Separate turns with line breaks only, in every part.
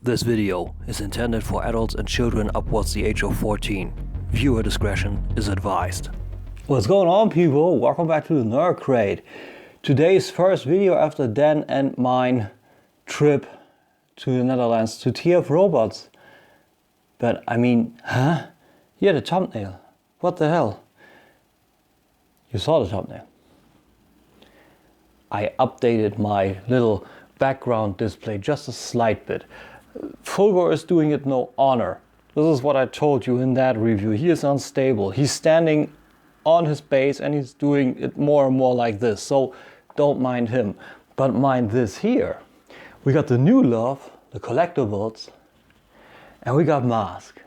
This video is intended for adults and children upwards the age of 14. Viewer discretion is advised.
What's going on, people? Welcome back to the Nerd Crate. Today's first video after Dan and mine trip to the Netherlands to TF Robots. But I mean, huh? You had a thumbnail. What the hell? You saw the thumbnail. I updated my little background display just a slight bit. Fulgor is doing it no honor. This is what I told you in that review. He is unstable. He's standing on his base and he's doing it more and more like this. So don't mind him, but mind this here. We got the new love, the collectibles, and we got M.A.S.K.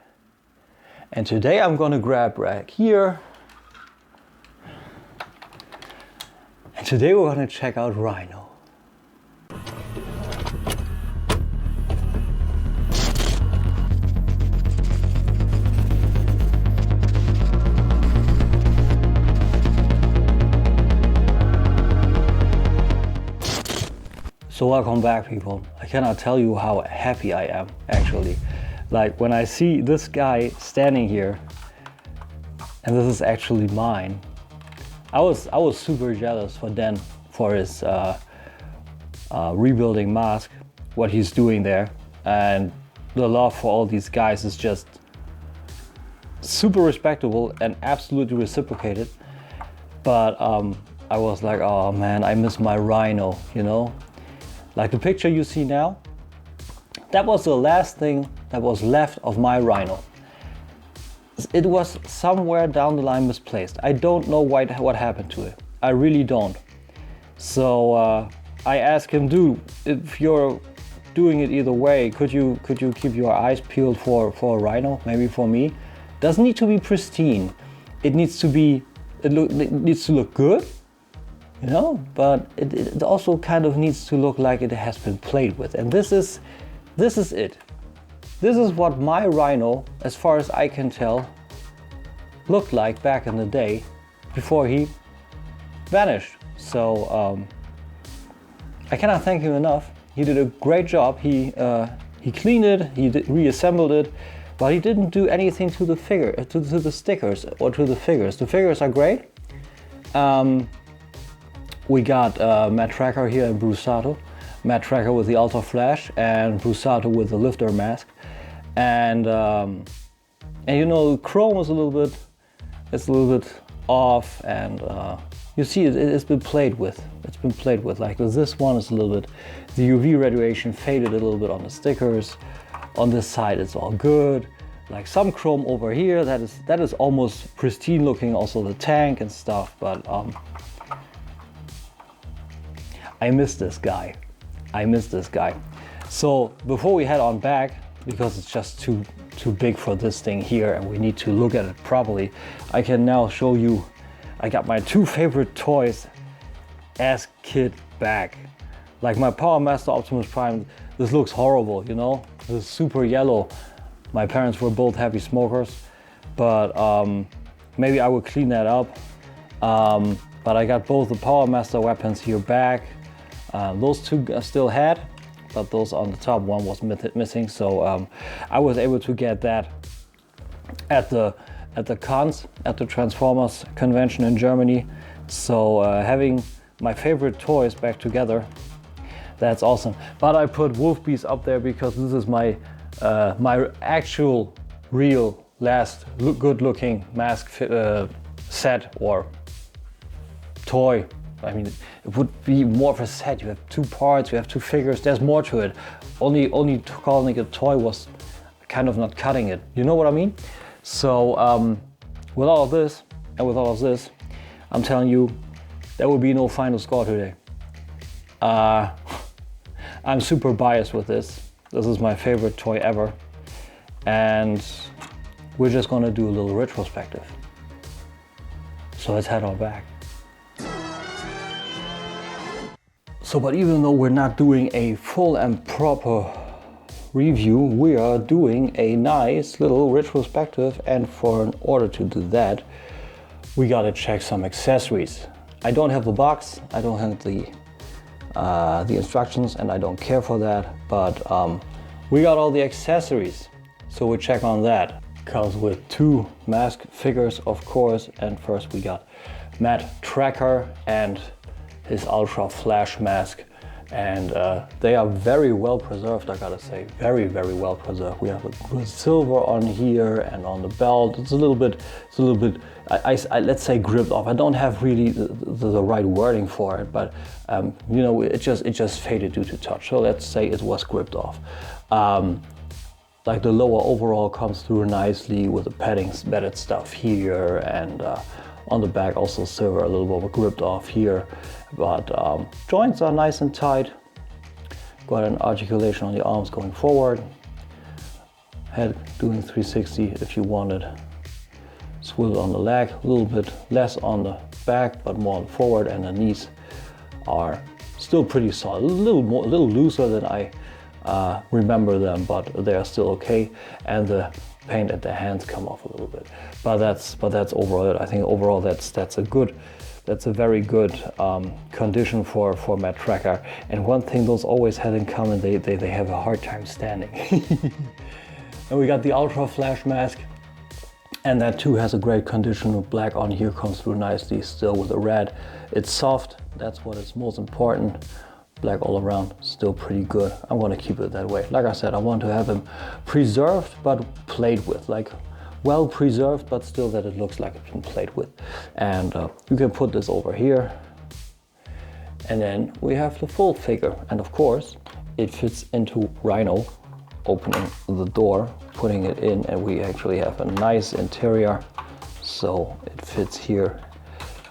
And today I'm gonna grab right here. And today we're gonna check out Rhino. So welcome back, people. I cannot tell you how happy I am, actually. Like when I see this guy standing here, and this is actually mine. I was super jealous for Dan for his rebuilding M.A.S.K, what he's doing there, and the love for all these guys is just super respectable and absolutely reciprocated. But I was like, oh man, I miss my Rhino, you know? Like the picture you see now, that was the last thing that was left of my Rhino. It was somewhere down the line misplaced. I don't know what happened to it. I really don't. So I asked him, dude, if you're doing it either way, could you keep your eyes peeled for a Rhino, maybe for me? Doesn't need to be pristine. It needs to be, it needs to look good. You know, but it also kind of needs to look like it has been played with. And this is it. This is what my Rhino, as far as I can tell, looked like back in the day before he vanished. So I cannot thank him enough. He did a great job. He cleaned it, he reassembled it, but he didn't do anything to the to the stickers or to the figures. The figures are great. We got Matt Tracker here and Brusato. Matt Tracker with the Ultra Flash and Brusato with the lifter mask. And you know, chrome is a little bit off, and you see it's been played with. It's been played with. Like this one is a little bit, the UV radiation faded a little bit on the stickers. On this side it's all good. Like some chrome over here, that is almost pristine looking, also the tank and stuff, but I miss this guy. I miss this guy. So before we head on back, because it's just too big for this thing here and we need to look at it properly, I can now show you, I got my two favorite toys as kid back. Like my Power Master Optimus Prime, this looks horrible, you know? This is super yellow. My parents were both heavy smokers, but maybe I would clean that up. But I got both the Power Master weapons here back. Those two I still had, but those on the top one was missing. So I was able to get that at the cons, at the Transformers convention in Germany. So having my favorite toys back together, that's awesome. But I put Wolf Beast up there because this is my my actual real last good looking M.A.S.K set or toy. I mean, it would be more of a set. You have two parts, you have two figures, there's more to it. Only calling it a toy was kind of not cutting it. You know what I mean? So with all of this and with all of this, I'm telling you, there will be no final score today. I'm super biased with this. This is my favorite toy ever. And we're just gonna do a little retrospective. So let's head on back. So, but even though we're not doing a full and proper review, we are doing a nice little retrospective, and in order to do that, we gotta check some accessories. I don't have the box, I don't have the instructions, and I don't care for that, but We got all the accessories, so we check on that. Comes with 2 M.A.S.K figures, of course, and first we got Matt Tracker and his Ultra Flash M.A.S.K, and they are very well preserved, I gotta say, very, very well preserved. We have a good silver on here and on the belt. It's a little bit, I let's say gripped off. I don't have really the right wording for it, but you know, it just faded due to touch. So let's say it was gripped off. Like the lower overall comes through nicely with the padded stuff here, and on the back also silver, a little bit gripped off here. But joints are nice and tight. Got an articulation on the arms going forward. Head doing 360 if you wanted. Swivel on the leg, a little bit less on the back, but more on forward, and the knees are still pretty solid. A little looser than I remember them, but they are still okay. And the paint at the hands come off a little bit. But that's overall it. I think overall that's a very good condition for Matt Tracker. And one thing those always had in common, they have a hard time standing. And we got the Ultra Flash M.A.S.K, and that too has a great condition. Black on here comes through nicely still with the red. It's soft, that's what is most important. Black all around, still pretty good. I want to keep it that way. Like I said, I want to have him preserved but played with, like well preserved, but still that it looks like it's been played with. And you can put this over here. And then we have the full figure. And of course, it fits into Rhino, opening the door, putting it in, and we actually have a nice interior. So it fits here,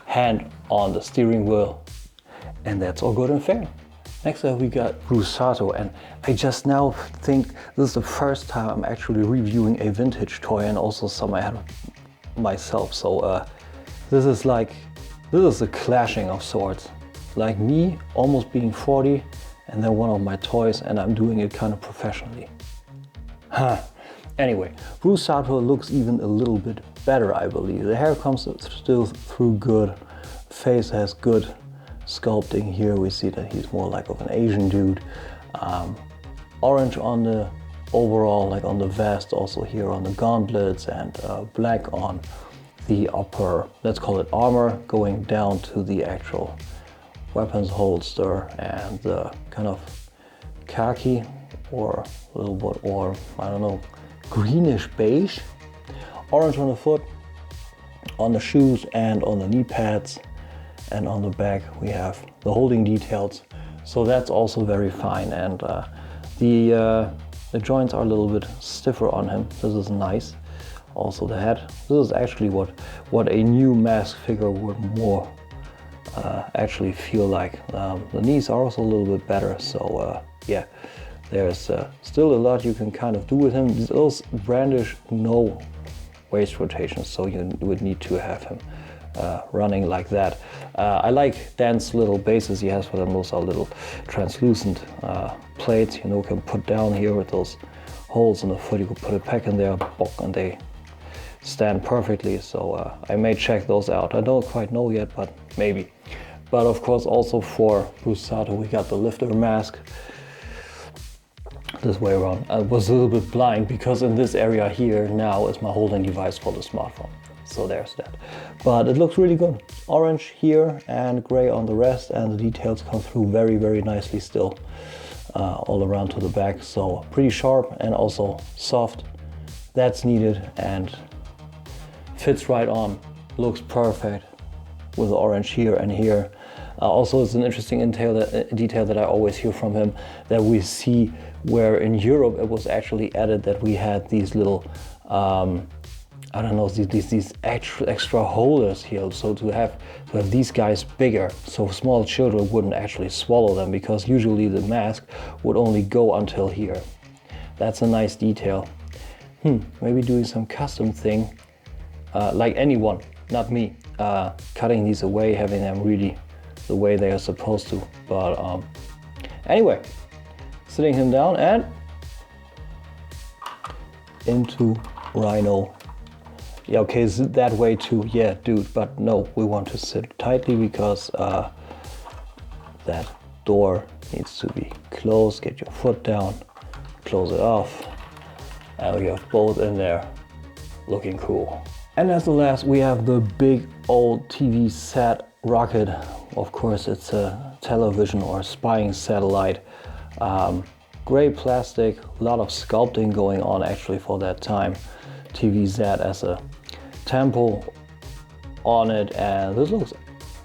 hand on the steering wheel, and that's all good and fair. Next up we got Brusato, and I just now think this is the first time I'm actually reviewing a vintage toy, and also some I had myself. So this is a clashing of sorts. Like me almost being 40 and then one of my toys, and I'm doing it kind of professionally. Anyway, Brusato looks even a little bit better, I believe. The hair comes still through good, face has good sculpting here. We see that he's more like of an Asian dude. Orange on the overall, like on the vest, also here on the gauntlets, and black on the upper, let's call it armor, going down to the actual weapons holster, and the kind of khaki or a little bit, or I don't know, greenish beige. Orange on the foot, on the shoes, and on the knee pads. And on the back we have the holding details, so that's also very fine. And the joints are a little bit stiffer on him. This is nice. Also the head. This is actually what a new M.A.S.K figure would more actually feel like. The knees are also a little bit better. So yeah, there's still a lot you can kind of do with him. Those brandish no waist rotations, so you would need to have him running like that. I like Dan's little bases he has for them. Those are little translucent plates, you know, can put down here with those holes in the foot. You can put it back in there, and they stand perfectly. So I may check those out. I don't quite know yet, but maybe. But of course, also for Brusato, we got the lifter M.A.S.K. This way around. I was a little bit blind because in this area here now is my holding device for the smartphone. So there's that. But it looks really good. Orange here and gray on the rest, and the details come through very, very nicely still all around to the back. So pretty sharp and also soft. That's needed and fits right on. Looks perfect with the orange here and here. Also, it's an interesting detail that I always hear from him, that we see where in Europe it was actually added that we had these little I don't know, these extra holders here, so to have these guys bigger, so small children wouldn't actually swallow them, because usually the M.A.S.K would only go until here. That's a nice detail. Maybe doing some custom thing, like anyone, not me, cutting these away, having them really the way they are supposed to. But anyway, sitting him down and into Rhino. Yeah, okay, is it that way too? Yeah, dude, but no, we want to sit tightly because that door needs to be closed. Get your foot down, close it off. And we have both in there, looking cool. And as the last, we have the big old TV set rocket. Of course, it's a television or spying satellite. Gray plastic, a lot of sculpting going on actually for that time. TVZ as a temple on it, and this looks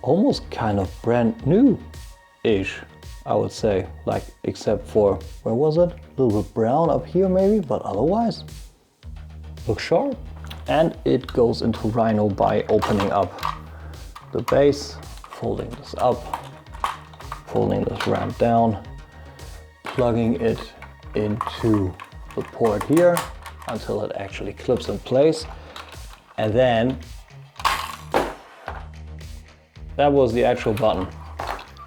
almost kind of brand new-ish, I would say, like except for, where was it? A little bit brown up here maybe, but otherwise looks sharp. And it goes into Rhino by opening up the base, folding this up, folding this ramp down, plugging it into the port here until it actually clips in place. And then that was the actual button.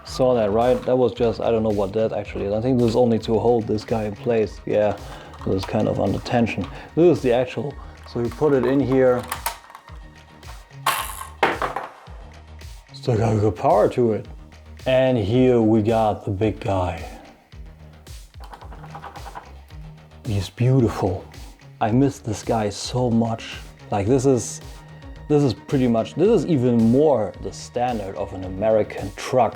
Saw that, right? That was just, I don't know what that actually is. I think this is only to hold this guy in place. Yeah, this is kind of under tension. This is the actual, so you put it in here. Still got good power to it. And here we got the big guy. He's beautiful. I miss this guy so much. Like this is pretty much, this is even more the standard of an American truck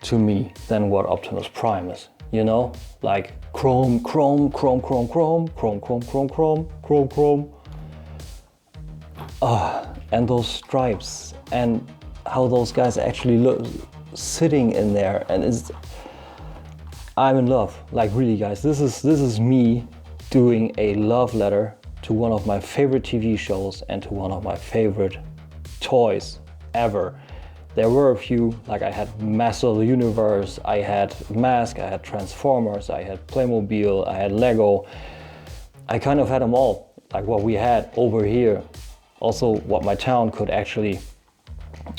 to me than what Optimus Prime is, you know? Like chrome, chrome, chrome, chrome, chrome, chrome, chrome, chrome, chrome, chrome, chrome. And those stripes and how those guys actually look sitting in there, and I'm in love. Like really guys, this is me doing a love letter to one of my favorite TV shows and to one of my favorite toys ever. There were a few, like I had Master of the Universe, I had M.A.S.K, I had Transformers, I had Playmobil, I had Lego. I kind of had them all, like what we had over here. Also what my town could actually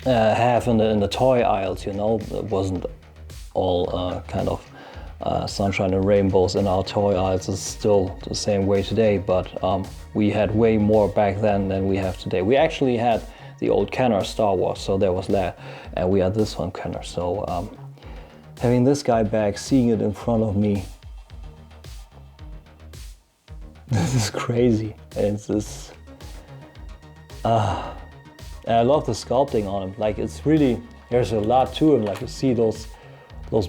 have in the toy aisles, you know. It wasn't all kind of sunshine and rainbows in our toy aisles. It's still the same way today, but we had way more back then than we have today. We actually had the old Kenner Star Wars, so there was that, and we had this one Kenner. So having this guy back, seeing it in front of me, this is crazy. It's this, and I love the sculpting on him. Like it's really, there's a lot to him. Like you see those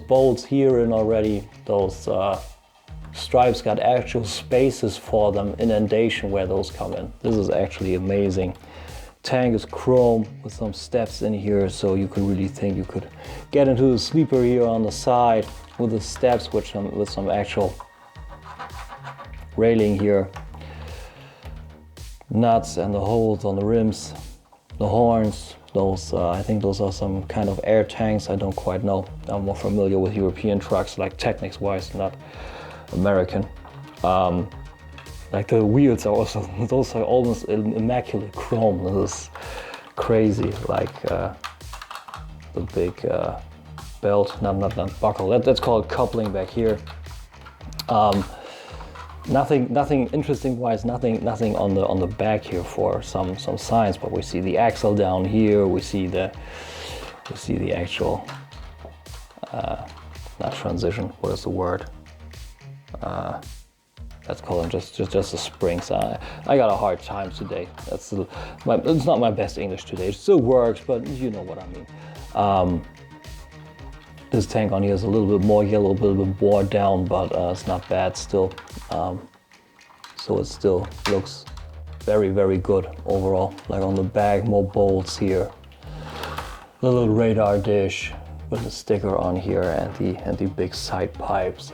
bolts here and already, those stripes got actual spaces for them, indentation where those come in. This is actually amazing. Tank is chrome with some steps in here, so you could really think you could get into the sleeper here on the side with the steps with some actual railing here. Nuts and the holes on the rims, the horns. Those, I think those are some kind of air tanks, I don't quite know. I'm more familiar with European trucks, like techniques wise, not American. Like the wheels are also, those are almost immaculate chrome. This is crazy, like the big belt, not buckle. Let's call it coupling back here. Nothing interesting wise, nothing on the back here for some signs, but we see the axle down here, we see the actual not transition, what is the word? Let's call them just the springs. I got a hard time today. It's not my best English today. It still works, but you know what I mean. This tank on here is a little bit more yellow, a little bit worn down, but it's not bad still. So it still looks very, very good overall. Like on the back, more bolts here. The little radar dish with the sticker on here and the big side pipes.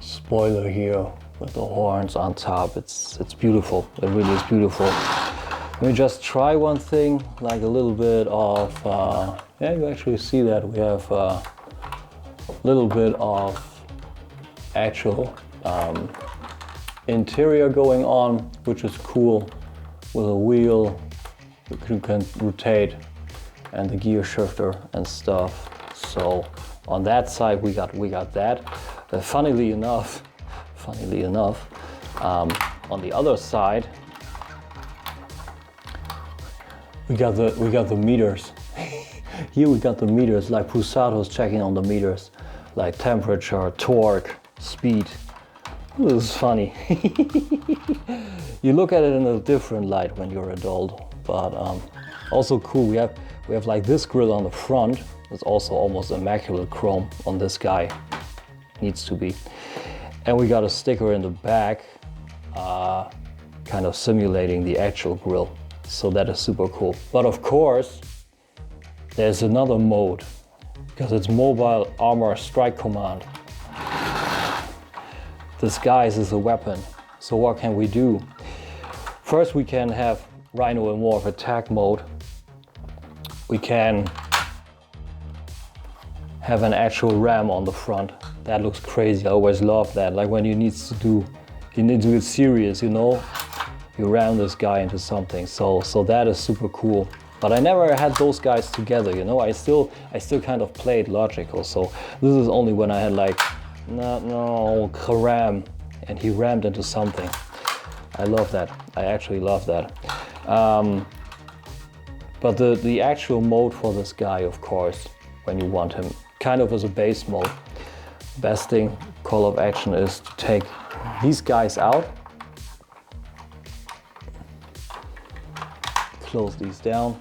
Spoiler here with the horns on top. It's beautiful. It really is beautiful. Let me just try one thing, like a little bit of, yeah, you actually see that we have a little bit of actual interior going on, which is cool, with a wheel you can rotate and the gear shifter and stuff. So on that side we got that. Funnily enough, on the other side we got the meters. Here we got the meters, like Pusato's checking on the meters. like temperature, torque, speed. This is funny. You look at it in a different light when you're adult, but also cool. We have like this grill on the front. It's also almost immaculate chrome on this guy. Needs to be. And we got a sticker in the back, kind of simulating the actual grill. So that is super cool. But of course, there's another mode, because it's mobile armor strike command. Disguise is a weapon. So what can we do? First, we can have Rhino in more of attack mode. We can have an actual ram on the front. That looks crazy. I always love that. Like when you need to get serious, you know, you ram this guy into something. So that is super cool. But I never had those guys together, you know. I still kind of played logical. So this is only when I had like, no, ram, and he rammed into something. I love that. I actually love that. But the actual mode for this guy, of course, when you want him, kind of as a base mode. Best thing, call of action, is to take these guys out, close these down,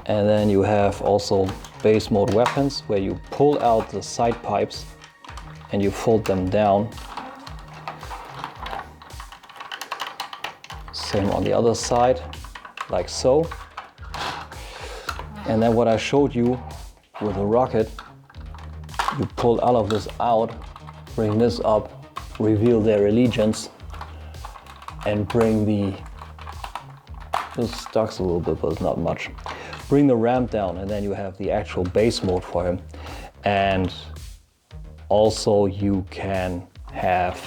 and then you have also base mode weapons where you pull out the side pipes and you fold them down. Same on the other side, like so. And then what I showed you with a rocket, you pull all of this out, bring this up, reveal their allegiance, and bring this stucks a little bit, but it's not much. Bring the ramp down, and then you have the actual base mode for him. And also you can have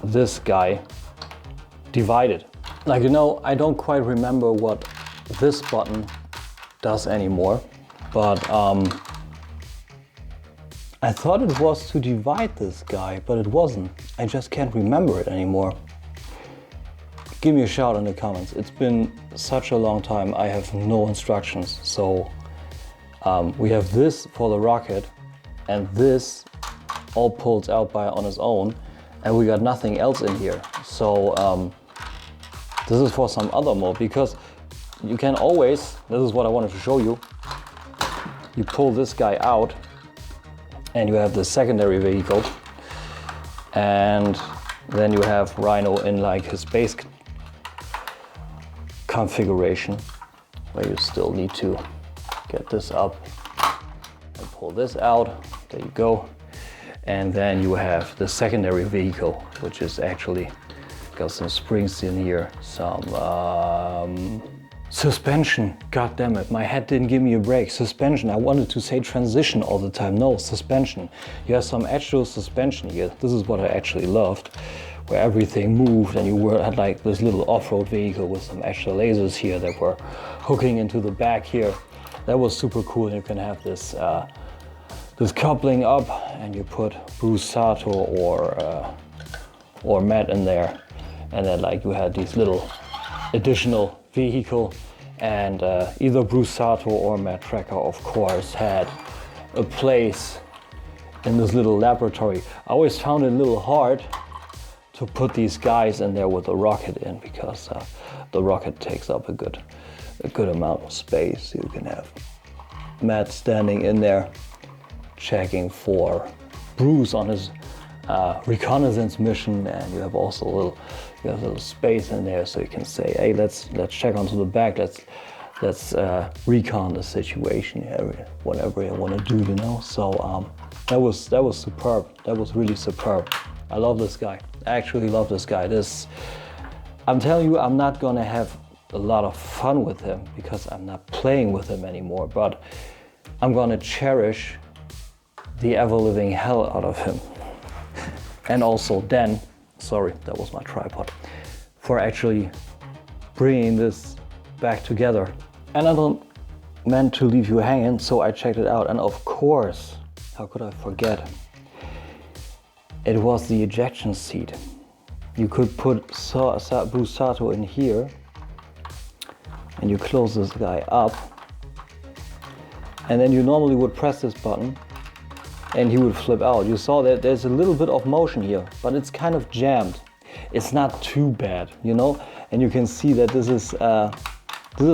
this guy divided. Like, you know, I don't quite remember what this button does anymore, but I thought it was to divide this guy, but it wasn't. I just can't remember it anymore. Give me a shout in the comments. It's been such a long time, I have no instructions. So we have this for the rocket, and this all pulls out on its own, and we got nothing else in here. So this is for some other mode, because you can always, this is what I wanted to show you, you pull this guy out and you have the secondary vehicle, and then you have Rhino in like his base configuration, where you still need to get this up and pull this out. There you go. And then you have the secondary vehicle, which is actually got some springs in here, some suspension. God damn it, my head didn't give me a break. Suspension. I wanted to say transition all the time. No, suspension. You have some actual suspension here. This is what I actually loved, where everything moved, and you had like this little off-road vehicle with some extra lasers here that were hooking into the back here. That was super cool. You can have this this coupling up, and you put Bruce Sato or Matt in there, and then like you had these little additional vehicle, and either Bruce Sato or Matt Tracker, of course, had a place in this little laboratory. I always found it a little hard to put these guys in there with the rocket in, because the rocket takes up a good amount of space. You can have Matt standing in there checking for Bruce on his reconnaissance mission, and you have also a little space in there, so you can say, hey, let's check onto the back, let's recon the situation here, whatever you want to do, you know. So that was superb. That was really superb. I love this guy. I actually love this guy. I'm telling you, I'm not gonna have a lot of fun with him because I'm not playing with him anymore, but I'm gonna cherish the ever-living hell out of him. And also Dan, sorry, that was my tripod, for actually bringing this back together. And I don't meant to leave you hanging, so I checked it out. And of course, how could I forget? It was the ejection seat. You could put Bruce Sato in here, and you close this guy up. And then you normally would press this button, and he would flip out. You saw that there's a little bit of motion here, but it's kind of jammed. It's not too bad, you know? And you can see that this is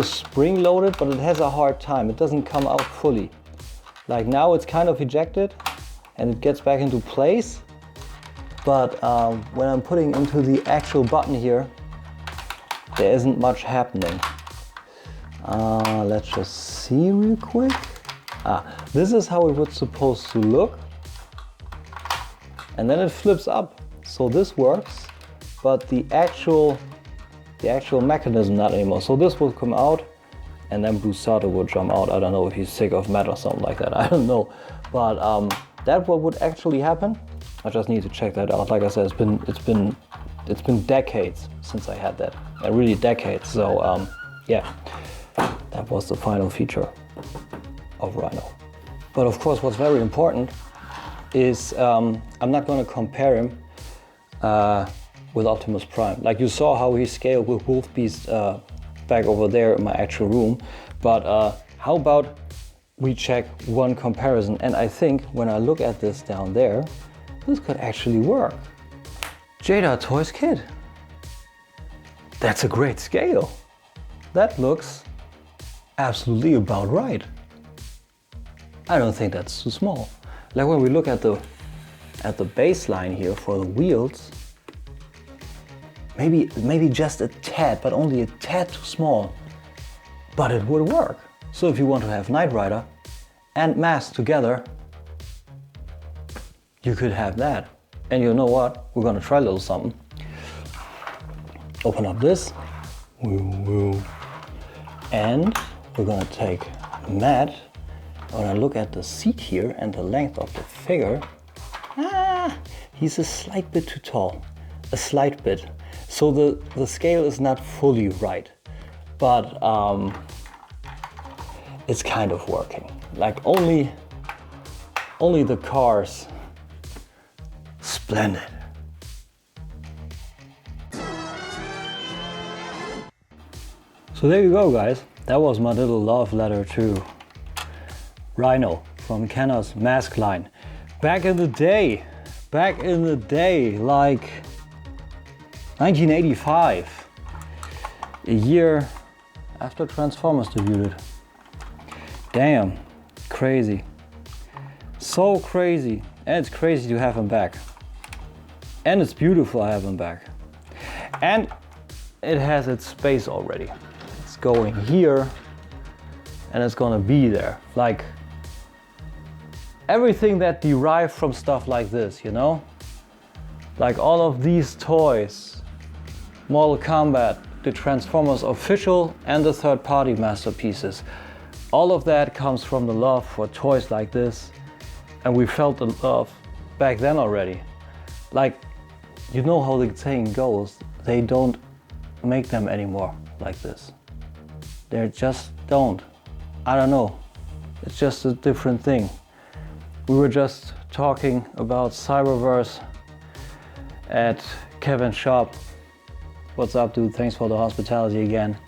spring loaded, but it has a hard time. It doesn't come out fully. Like now it's kind of ejected and it gets back into place. But when I'm putting into the actual button here, there isn't much happening. Let's just see real quick. This is how it was supposed to look. And then it flips up. So this works, but the actual mechanism not anymore. So this will come out and then Brusato will jump out. I don't know if he's sick of Matt or something like that. I don't know. But that what would actually happen. I just need to check that out. Like I said, it's been decades since I had that. Really decades. So yeah, that was the final feature of Rhino. But of course, what's very important is I'm not going to compare him with Optimus Prime. Like you saw how he scaled with Wolf Beast back over there in my actual room. But how about we check one comparison? And I think when I look at this down there, this could actually work. Jada Toys Kid. That's a great scale. That looks absolutely about right. I don't think that's too small. Like when we look at the baseline here for the wheels, maybe just a tad, but only a tad too small. But it would work. So if you want to have Knight Rider and M.A.S.K together, you could have that. And you know what? We're gonna try a little something. Open up this. And we're gonna take Matt. When I look at the seat here and the length of the figure, he's a slight bit too tall. A slight bit. So the scale is not fully right. But it's kind of working. Like only the cars. Splendid. So there you go, guys. That was my little love letter to Rhino from Kenner's M.A.S.K line. Back in the day, like 1985, a year after Transformers debuted. Damn, crazy. So crazy. And it's crazy to have him back. And it's beautiful to have him back. And it has its space already. It's going here and it's gonna be there. Like everything that derived from stuff like this, you know? Like all of these toys, Mortal Kombat, the Transformers official and the third-party masterpieces. All of that comes from the love for toys like this. And we felt the love back then already. Like, you know how the saying goes, they don't make them anymore like this. They just don't. I don't know. It's just a different thing. We were just talking about Cyberverse at Kevin's shop. What's up, dude? Thanks for the hospitality again.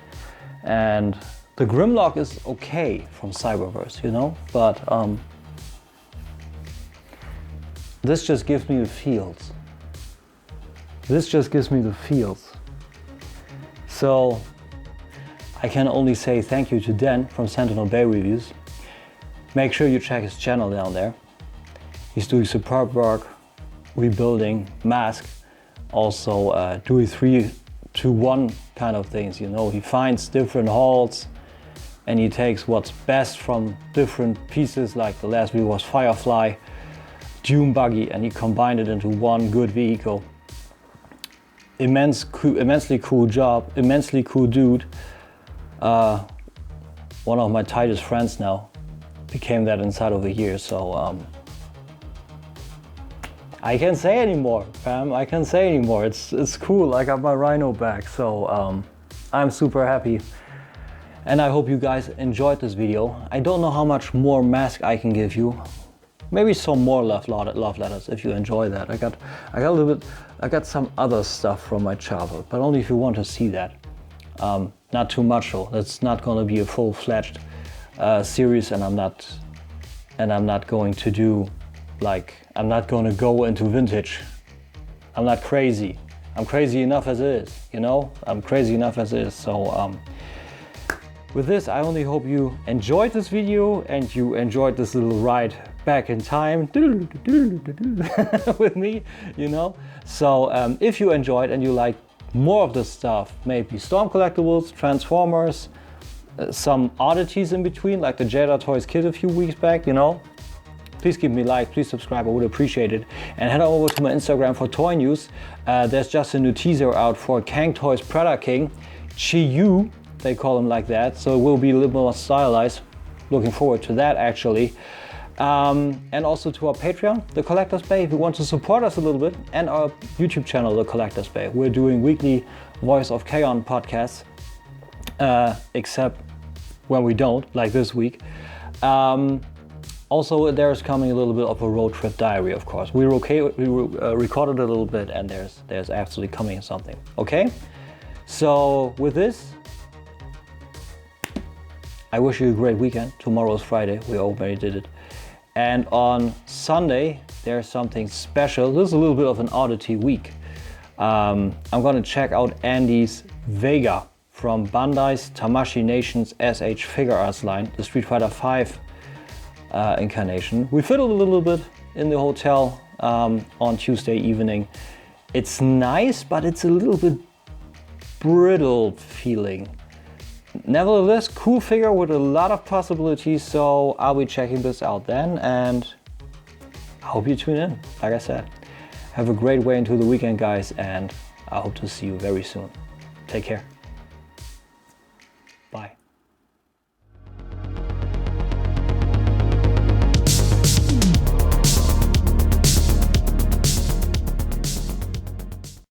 And the Grimlock is okay from Cyberverse, you know? But this just gives me the feels. This just gives me the feels. So I can only say thank you to Dan from Sentinel Bay Reviews. Make sure you check his channel down there. He's doing superb work rebuilding M.A.S.K, also doing 3-to-1 kind of things, you know. He finds different halts and he takes what's best from different pieces, like the last video was Firefly, Dune Buggy, and he combined it into one good vehicle. Immensely cool job, immensely cool dude. One of my tightest friends now. Became that inside of a year, so I can't say anymore, fam. I can't say anymore. It's cool. I got my Rhino back, so I'm super happy. And I hope you guys enjoyed this video. I don't know how much more M.A.S.K I can give you. Maybe some more love letters if you enjoy that. I got a little bit. I got some other stuff from my childhood, but only if you want to see that. Not too much though. That's not going to be a full-fledged series, and I'm not going to do Like, I'm not gonna go into vintage. I'm not crazy. I'm crazy enough as is, you know? I'm crazy enough as is. So with this, I only hope you enjoyed this video and you enjoyed this little ride back in time with me, you know? So if you enjoyed and you like more of this stuff, maybe Storm Collectibles, Transformers, some oddities in between, like the Jedi Toys kit a few weeks back, you know? Please give me a like, please subscribe, I would appreciate it. And head over to my Instagram for toy news. There's just a new teaser out for Kang Toys Predator King, Chi-Yu, they call him like that, so it will be a little more stylized. Looking forward to that actually. And also to our Patreon, The Collector's Bay, if you want to support us a little bit, and our YouTube channel, The Collector's Bay. We're doing weekly Voice of Chaos podcasts, except when we don't, like this week. Also, there's coming a little bit of a road trip diary, of course. We recorded a little bit, and there's actually coming something. Okay, so with this, I wish you a great weekend. Tomorrow is Friday. We already did it. And on Sunday, there's something special. This is a little bit of an oddity week. I'm gonna check out Andy's Vega from Bandai's Tamashii Nation's SH Figure Arts line, the Street Fighter V incarnation. We fiddled a little bit in the hotel on Tuesday evening. It's nice, but it's a little bit brittle feeling. Nevertheless, cool figure with a lot of possibilities, so I'll be checking this out then, and I hope you tune in. Like I said, have a great way into the weekend, guys, and I hope to see you very soon. Take care.